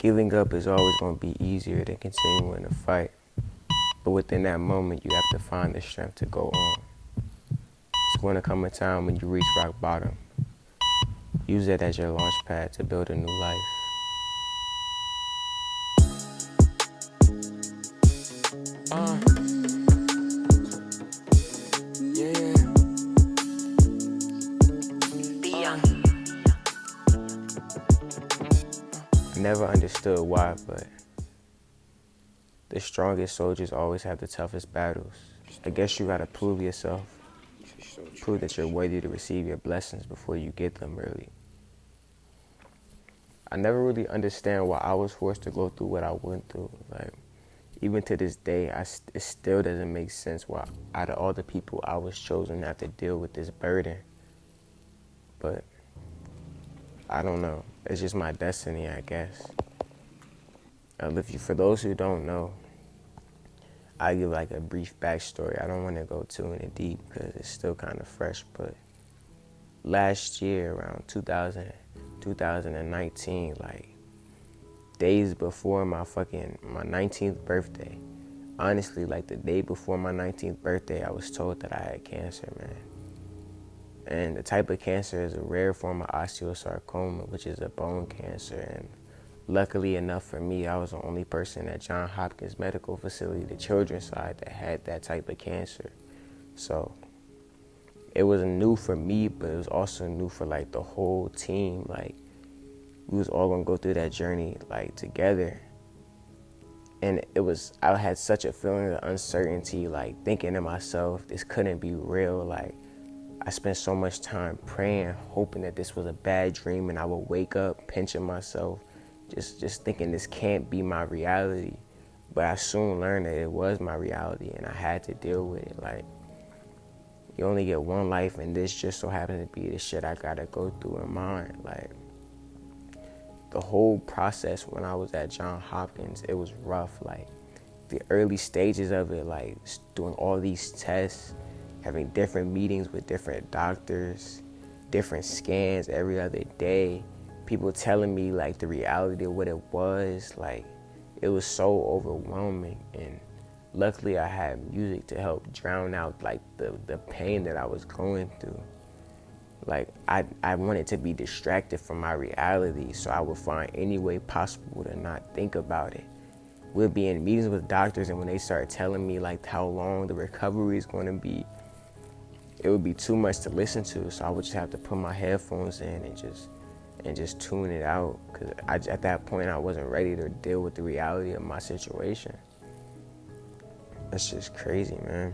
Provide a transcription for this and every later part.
Giving up is always going to be easier than continuing to fight. But within that moment, you have to find the strength to go on. It's going to come a time when you reach rock bottom. Use that as your launch pad to build a new life. I never understood why, but the strongest soldiers always have the toughest battles. I guess you gotta prove yourself. Prove that you're worthy to receive your blessings before you get them, really. I never really understand why I was forced to go through what I went through. Like, even to this day, it still doesn't make sense why out of all the people I was chosen not to deal with this burden. But I don't know. It's just my destiny, I guess. For those who don't know, I'll give like a brief backstory. I don't want to go too in deep because it's still kind of fresh. But last year, around 2019, like days before my 19th birthday, honestly, like the day before my 19th birthday, I was told that I had cancer, man. And the type of cancer is a rare form of osteosarcoma, which is a bone cancer. And luckily enough for me, I was the only person at Johns Hopkins Medical Facility, the children's side, that had that type of cancer. So it was new for me, but it was also new for like the whole team. Like, we was all gonna go through that journey like together. And I had such a feeling of uncertainty, like thinking to myself, this couldn't be real. Like, I spent so much time praying, hoping that this was a bad dream and I would wake up pinching myself, just thinking this can't be my reality. But I soon learned that it was my reality and I had to deal with it. Like, you only get one life and this just so happens to be the shit I gotta go through in mine. Like, the whole process when I was at Johns Hopkins, it was rough. Like, the early stages of it, like doing all these tests, having different meetings with different doctors, different scans every other day, people telling me like the reality of what it was. Like, it was so overwhelming. And luckily I had music to help drown out like the pain that I was going through. Like, I wanted to be distracted from my reality, so I would find any way possible to not think about it. We'll be in meetings with doctors, and when they start telling me like how long the recovery is going to be, it would be too much to listen to. So I would just have to put my headphones in and just tune it out, because at that point I wasn't ready to deal with the reality of my situation. That's just crazy, man.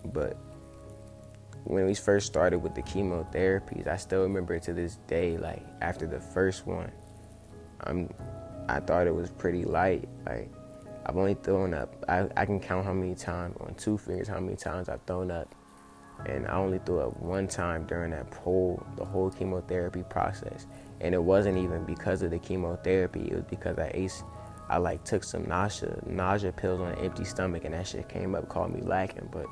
But when we first started with the chemotherapies, I still remember to this day, like after the first one, I thought it was pretty light. Like, I've only thrown up, I can count how many times on two fingers how many times I've thrown up. And I only threw up one time during the whole chemotherapy process. And it wasn't even because of the chemotherapy, it was because I took some nausea pills on an empty stomach, and that shit came up, called me lacking. But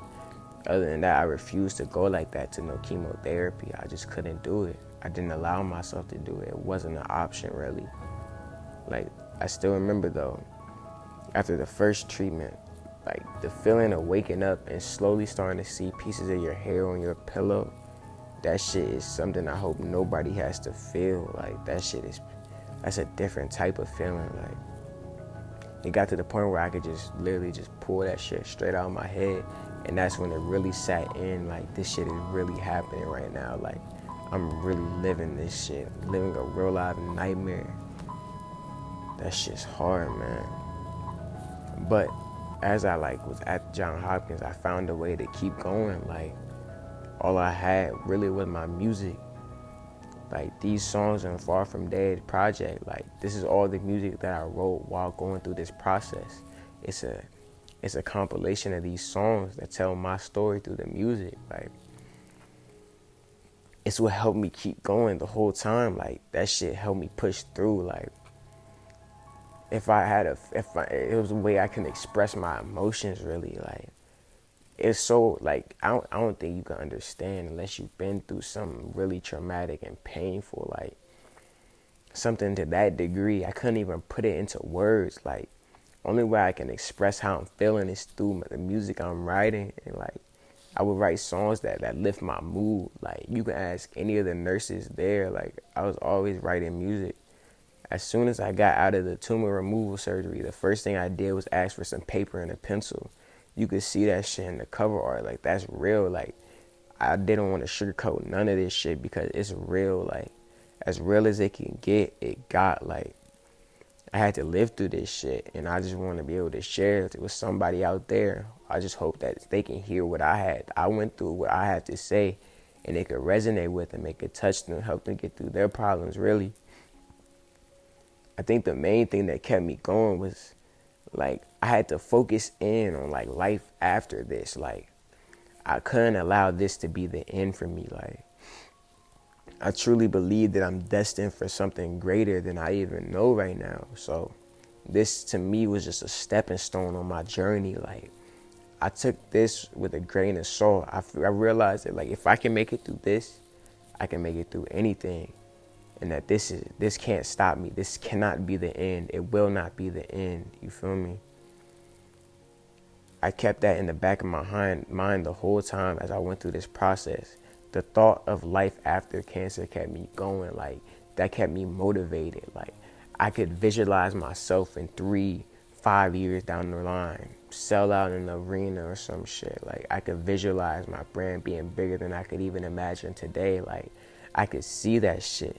other than that, I refused to go like that to no chemotherapy. I just couldn't do it. I didn't allow myself to do it. It wasn't an option, really. Like, I still remember though, after the first treatment, like the feeling of waking up and slowly starting to see pieces of your hair on your pillow, that shit is something I hope nobody has to feel. Like, that's a different type of feeling. Like, it got to the point where I could just literally just pull that shit straight out of my head. And that's when it really sat in, like, this shit is really happening right now. Like, I'm really living this shit, living a real life nightmare. That shit's hard, man. But as I was at Johns Hopkins, I found a way to keep going. Like, all I had really was my music. Like, these songs on Far From Dead project, like, this is all the music that I wrote while going through this process. It's a compilation of these songs that tell my story through the music. Like, it's what helped me keep going the whole time. Like, that shit helped me push through. Like, it was a way I can express my emotions, really. Like, it's so, like, I don't think you can understand unless you've been through something really traumatic and painful. Like, something to that degree. I couldn't even put it into words. Like, only way I can express how I'm feeling is through the music I'm writing. And like, I would write songs that lift my mood. Like, you can ask any of the nurses there. Like, I was always writing music. As soon as I got out of the tumor removal surgery, the first thing I did was ask for some paper and a pencil. You could see that shit in the cover art. Like, that's real. Like, I didn't want to sugarcoat none of this shit because it's real. Like, as real as it can get, it got. Like, I had to live through this shit, and I just want to be able to share it with somebody out there. I just hope that they can hear what I went through, what I had to say, and they could resonate with them, it could touch them, help them get through their problems, really. I think the main thing that kept me going was, like, I had to focus in on, like, life after this. Like, I couldn't allow this to be the end for me. Like, I truly believe that I'm destined for something greater than I even know right now. So this to me was just a stepping stone on my journey. Like, I took this with a grain of salt. I realized that, like, if I can make it through this, I can make it through anything. And that this can't stop me. This cannot be the end. It will not be the end. You feel me? I kept that in the back of my mind the whole time as I went through this process. The thought of life after cancer kept me going. Like, that kept me motivated. Like, I could visualize myself in 3-5 years down the line, sell out in an arena or some shit. Like, I could visualize my brand being bigger than I could even imagine today. Like, I could see that shit.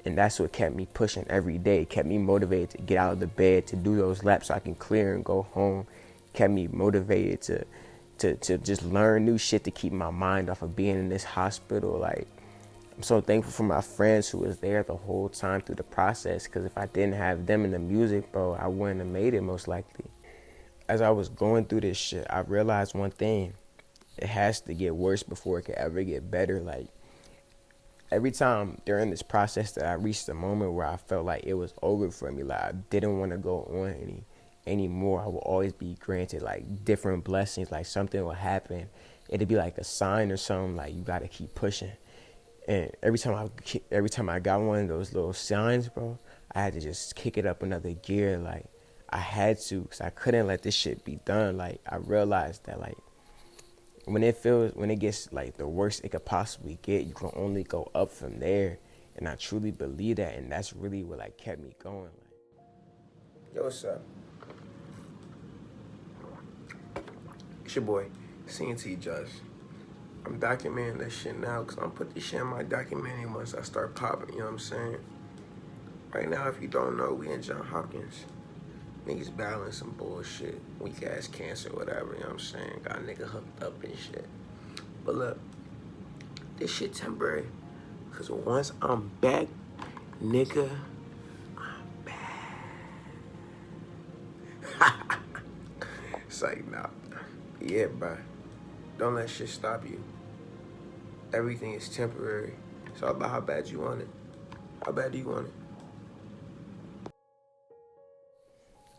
And that's what kept me pushing every day. It kept me motivated to get out of the bed, to do those laps so I can clear and go home. Kept me motivated to just learn new shit to keep my mind off of being in this hospital. Like, I'm so thankful for my friends who was there the whole time through the process, because if I didn't have them in the music, bro, I wouldn't have made it most likely. As I was going through this shit, I realized one thing. It has to get worse before it can ever get better. Like, every time during this process that I reached a moment where I felt like it was over for me, like I didn't want to go on anymore, I will always be granted like different blessings. Like, something will happen, it'd be like a sign or something, like you gotta keep pushing. And every time I got one of those little signs, bro, I had to just kick it up another gear. Like, I had to, because I couldn't let this shit be done. Like, I realized that, like, when it gets like the worst it could possibly get, you can only go up from there. And I truly believe that, and that's really what like kept me going. Like, yo, what's up? It's your boy, CNT Just. I'm documenting this shit now, because I'm put this shit in my documentary once I start popping, you know what I'm saying? Right now, if you don't know, we in John Hopkins. Niggas battling some bullshit, weak ass cancer, whatever, you know what I'm saying? Got a nigga hooked up and shit. But look, this shit temporary. Cause once I'm back, nigga, I'm back. It's like, nah. Yeah, bro. Don't let shit stop you. Everything is temporary. It's all about how bad you want it. How bad do you want it?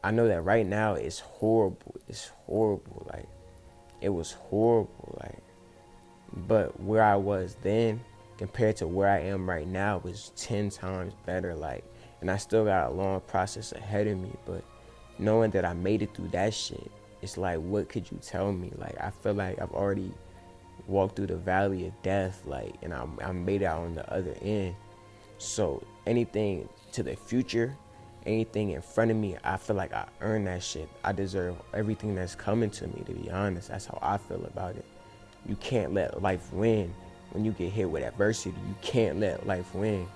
I know that right now it's horrible. It's horrible. Like, it was horrible. Like, but where I was then compared to where I am right now was 10 times better. Like, and I still got a long process ahead of me, but knowing that I made it through that shit, it's like, what could you tell me? Like, I feel like I've already walked through the valley of death, like, and I made it out on the other end. So anything to the future, anything in front of me, I feel like I earned that shit. I deserve everything that's coming to me, to be honest. That's how I feel about it. You can't let life win when you get hit with adversity. You can't let life win.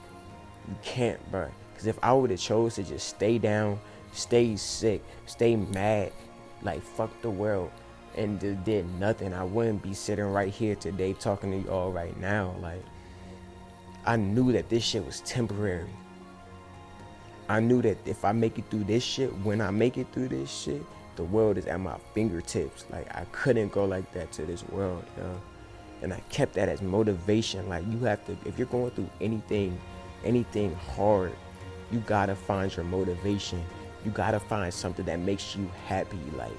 You can't, bro. Because if I would have chose to just stay down, stay sick, stay mad, like fuck the world, and did nothing, I wouldn't be sitting right here today talking to you all right now. Like, I knew that this shit was temporary. I knew that if I make it through this shit, when I make it through this shit, the world is at my fingertips. Like, I couldn't go like that to this world, you know? And I kept that as motivation. Like, you have to, if you're going through anything hard, you gotta find your motivation. You gotta find something that makes you happy. Like,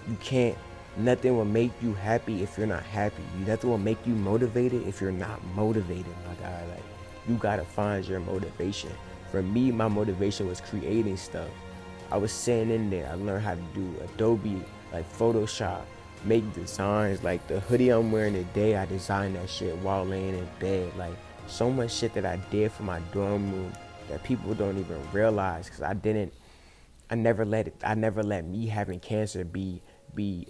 you can't, nothing will make you happy if you're not happy. Nothing will make you motivated if you're not motivated, my guy. Like, you gotta find your motivation. For me, my motivation was creating stuff. I was sitting in there. I learned how to do Adobe, like Photoshop, make designs. Like the hoodie I'm wearing today, I designed that shit while laying in bed. Like so much shit that I did for my dorm room that people don't even realize, because I never let me having cancer be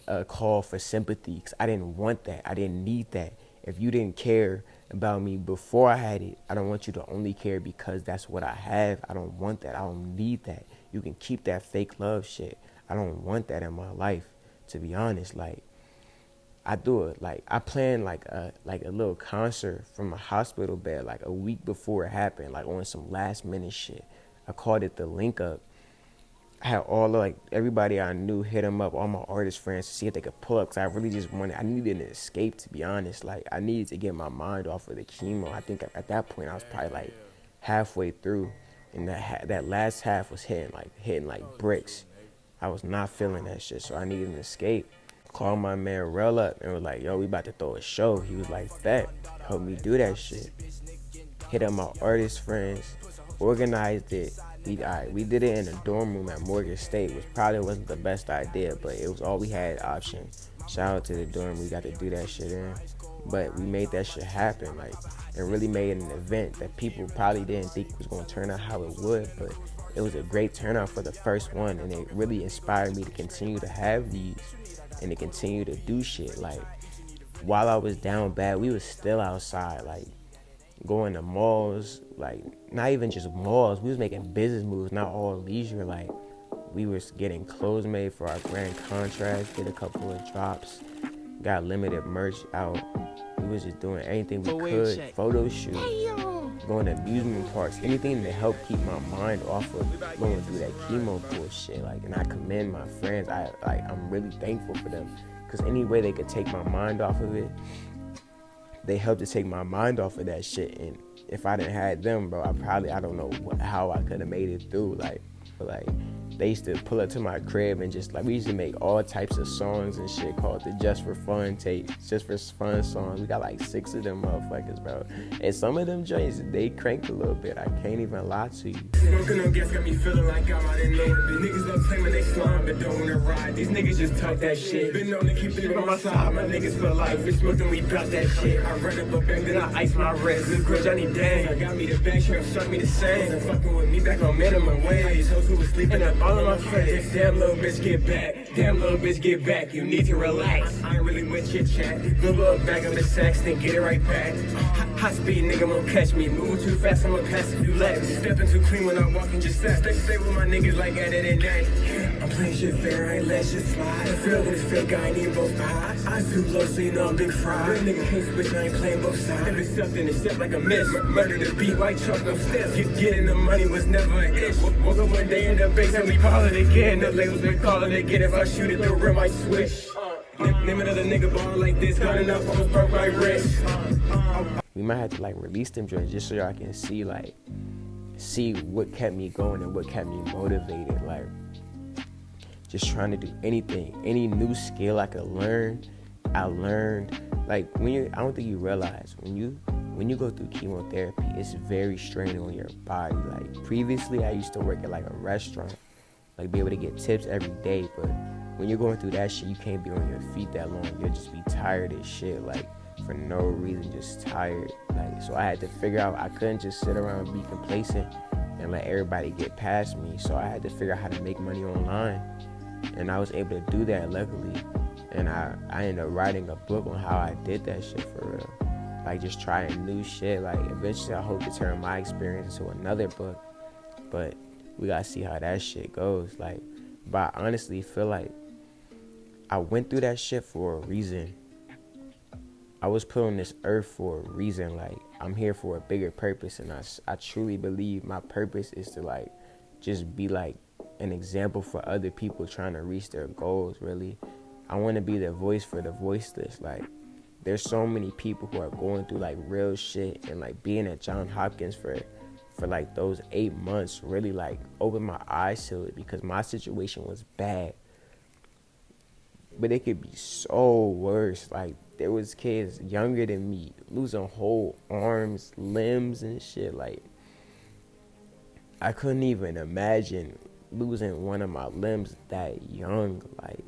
a call for sympathy, because I didn't want that. I didn't need that. If you didn't care about me before I had it, I don't want you to only care because that's what I have. I don't want that. I don't need that. You can keep that fake love shit. I don't want that in my life, to be honest. Like, I do it. Like, I planned like a little concert from a hospital bed like a week before it happened, like on some last minute shit. I called it the link up. I had all like everybody I knew hit them up, all my artist friends, to see if they could pull up, because I really just I needed an escape, to be honest. Like, I needed to get my mind off of the chemo. I think at that point I was probably like halfway through, and that last half was hitting like bricks. I was not feeling that shit, so I needed an escape. Called my man Rel up and was like, yo, we about to throw a show. He was like, bet, help me do that shit. Hit up my artist friends, organized it. We did it in a dorm room at Morgan State, which probably wasn't the best idea, but it was all we had option. Shout out to the dorm, we got to do that shit in. But we made that shit happen, like, and really made it an event that people probably didn't think was gonna turn out how it would, but it was a great turnout for the first one, and it really inspired me to continue to have these and to continue to do shit. Like, while I was down bad, we was still outside, like, going to malls, like, not even just malls, we was making business moves, not all leisure. Like, we was getting clothes made for our grand contracts, did a couple of drops, got limited merch out. We was just doing anything we could, photo shoots, going to amusement parks, anything to help keep my mind off of going through that chemo bullshit. Like, and I commend my friends. I'm really thankful for them, because any way they could take my mind off of it, they helped to take my mind off of that shit. And if I didn't have them, bro, I don't know how I could have made it through. Like, they used to pull up to my crib and just, like, we used to make all types of songs and shit called the Just for Fun tapes, Just for Fun songs. We got like 6 of them motherfuckers, bro. And some of them joints, they cranked a little bit. I can't even lie to you. Smoking on gas got me feeling like I'm out in Lord. Niggas don't play when they slime, but don't wanna ride. These niggas just talk that shit. Been known to keep it on my side. My niggas for life. We smoking, we bout that shit. I run up a bank, then I ice my wrist. This girl Johnny Dang, I got me the bag, she gon' suck me the same. They're fucking with me back on minimum wage. These hoes who was sleeping up all in my face. Damn little bitch, get back. Damn little bitch, get back. You need to relax. I ain't really with chit chat. Go up back on the sex, then get it right back. Hot speed nigga won't catch me. Move too fast, I'ma pass a few laps. Stepping too clean when I'm walking, just fast. Stay with my niggas like at it and day. I'm playing shit fair, I ain't let shit slide. I feel when it's fake, I ain't need both eyes. I too low, so you know I'm big fried. Real nigga can't switch, I ain't playing both sides. If it's something, it's step like a miss. Murder the beat, white chalk, no steps. Getting the money was never an issue. Woke up one day in the base and we call it again. The labels been calling again. If I shoot it, the rim I switch. Name another nigga ball like this. Got enough, almost broke my wrist. We might have to like release them joints just so y'all can see what kept me going and what kept me motivated. Like, just trying to do anything, any new skill I could learn, I learned. Like, I don't think you realize when you go through chemotherapy, it's very straining on your body. Like, previously I used to work at like a restaurant, like be able to get tips every day, but when you're going through that shit, you can't be on your feet that long. You'll just be tired as shit, like, for no reason, just tired. Like, so I had to figure out I couldn't just sit around and be complacent and let everybody get past me. So I had to figure out how to make money online, and I was able to do that, luckily. And I ended up writing a book on how I did that shit for real. Like, just trying new shit. Like, eventually I hope to turn my experience into another book, but we gotta see how that shit goes. Like, but I honestly feel like I went through that shit for a reason. I was put on this earth for a reason. Like, I'm here for a bigger purpose, and I truly believe my purpose is to, like, just be like an example for other people trying to reach their goals. Really, I want to be the voice for the voiceless. Like, there's so many people who are going through like real shit, and like being at Johns Hopkins for like those 8 months really like opened my eyes to it, because my situation was bad, but it could be so worse. Like, there was kids younger than me losing whole arms, limbs and shit. Like, I couldn't even imagine losing one of my limbs that young. Like,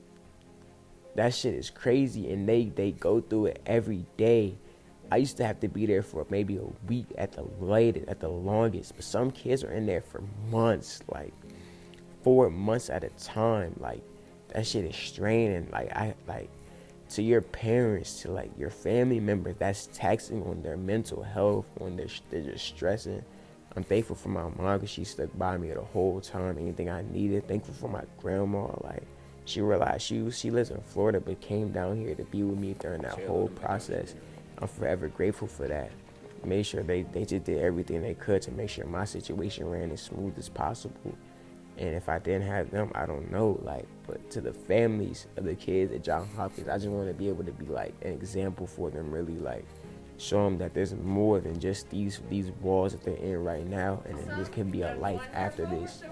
that shit is crazy, and they go through it every day. I used to have to be there for maybe a week at the latest, at the longest. But some kids are in there for months, like 4 months at a time. Like, that shit is straining. Like to your parents, to like your family members, that's taxing on their mental health, when they're just stressing. I'm thankful for my mom because she stuck by me the whole time, anything I needed. Thankful for my grandma, like she realized she lives in Florida but came down here to be with me during that whole process. I'm forever grateful for that. Made sure they just did everything they could to make sure my situation ran as smooth as possible. And if I didn't have them, I don't know. Like, but to the families of the kids at Johns Hopkins, I just want to be able to be like an example for them, really, like show them that there's more than just these walls that they're in right now, and then this can be a life after this.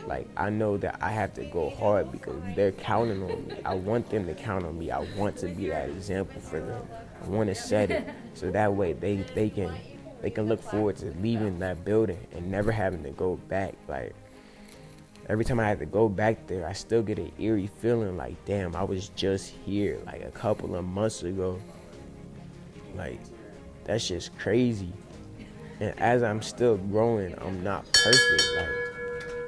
Like, I know that I have to go hard because they're counting on me. I want them to count on me. I want to be that example for them. I want to set it so that way they can look forward to leaving that building and never having to go back. Like, every time I have to go back there, I still get an eerie feeling like, damn, I was just here like a couple of months ago. Like, that shit's crazy. And as I'm still growing, I'm not perfect.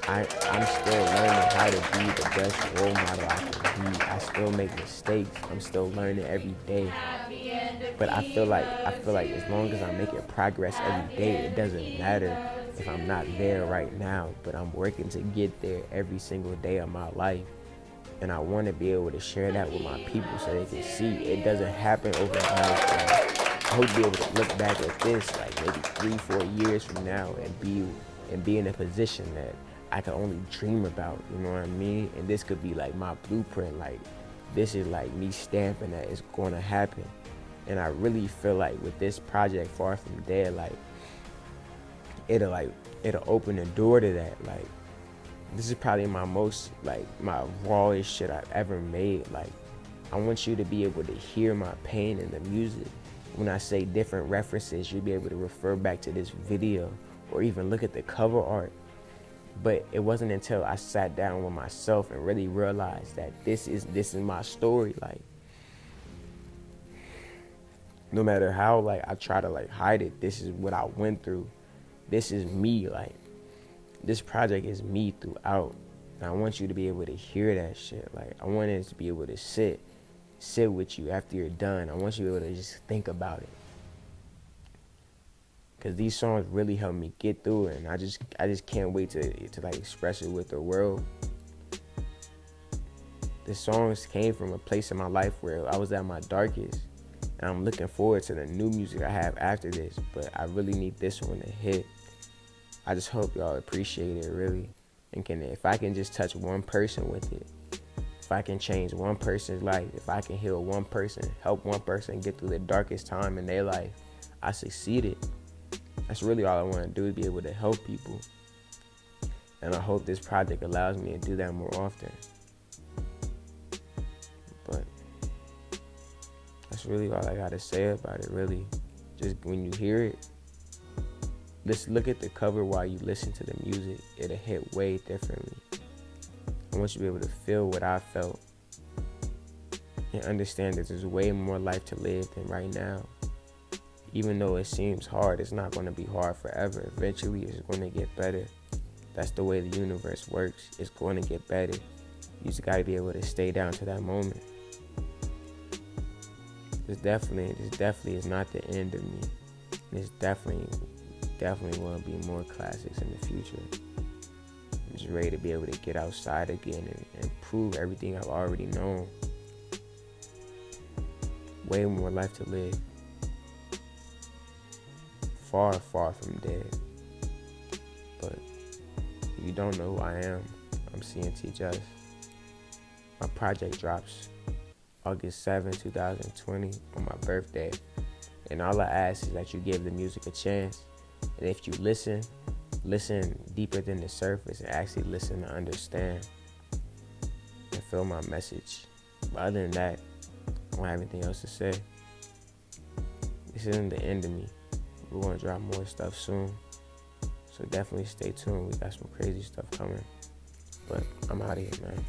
Like, I'm still learning how to be the best role model I can be. I still make mistakes. I'm still learning every day. But I feel like as long as I'm making progress every day, it doesn't matter if I'm not there right now. But I'm working to get there every single day of my life. And I want to be able to share that with my people so they can see it doesn't happen overnight. I hope to be able to look back at this like maybe 3-4 years from now and be in a position that I can only dream about, you know what I mean? And this could be like my blueprint, like this is like me stamping that it's gonna happen. And I really feel like with this project, Far From Dead, like it'll open the door to that. Like, this is probably my most, like, my rawest shit I've ever made. Like, I want you to be able to hear my pain in the music. When I say different references, you'll be able to refer back to this video or even look at the cover art. But it wasn't until I sat down with myself and really realized that this is my story. Like, no matter how like I try to like hide it, this is what I went through. This is me. Like, this project is me throughout. And I want you to be able to hear that shit. Like, I want it to be able to sit with you after you're done. I want you to be able to just think about it. Cause these songs really help me get through it, and I just can't wait to like express it with the world. The songs came from a place in my life where I was at my darkest, and I'm looking forward to the new music I have after this, but I really need this one to hit. I just hope y'all appreciate it, really. And if I can just touch one person with it, if I can change one person's life, if I can heal one person, help one person get through the darkest time in their life, I succeeded. That's really all I want to do, is be able to help people. And I hope this project allows me to do that more often. But that's really all I got to say about it, really. Just when you hear it, just look at the cover while you listen to the music. It'll hit way differently. I want you to be able to feel what I felt and understand that there's way more life to live than right now. Even though it seems hard, it's not going to be hard forever. Eventually, it's going to get better. That's the way the universe works. It's going to get better. You just got to be able to stay down to that moment. This definitely is not the end of me. There's definitely going to be more classics in the future. I'm just ready to be able to get outside again and prove everything I've already known. Way more life to live. Far, far from dead. But if you don't know who I am, I'm CNT Just. My project drops August 7, 2020 on my birthday. And all I ask is that you give the music a chance. And if you listen deeper than the surface and actually listen to understand and feel my message. But other than that, I don't have anything else to say. This isn't the end of me. We're going to drop more stuff soon. So definitely stay tuned. We got some crazy stuff coming. But I'm out of here, man.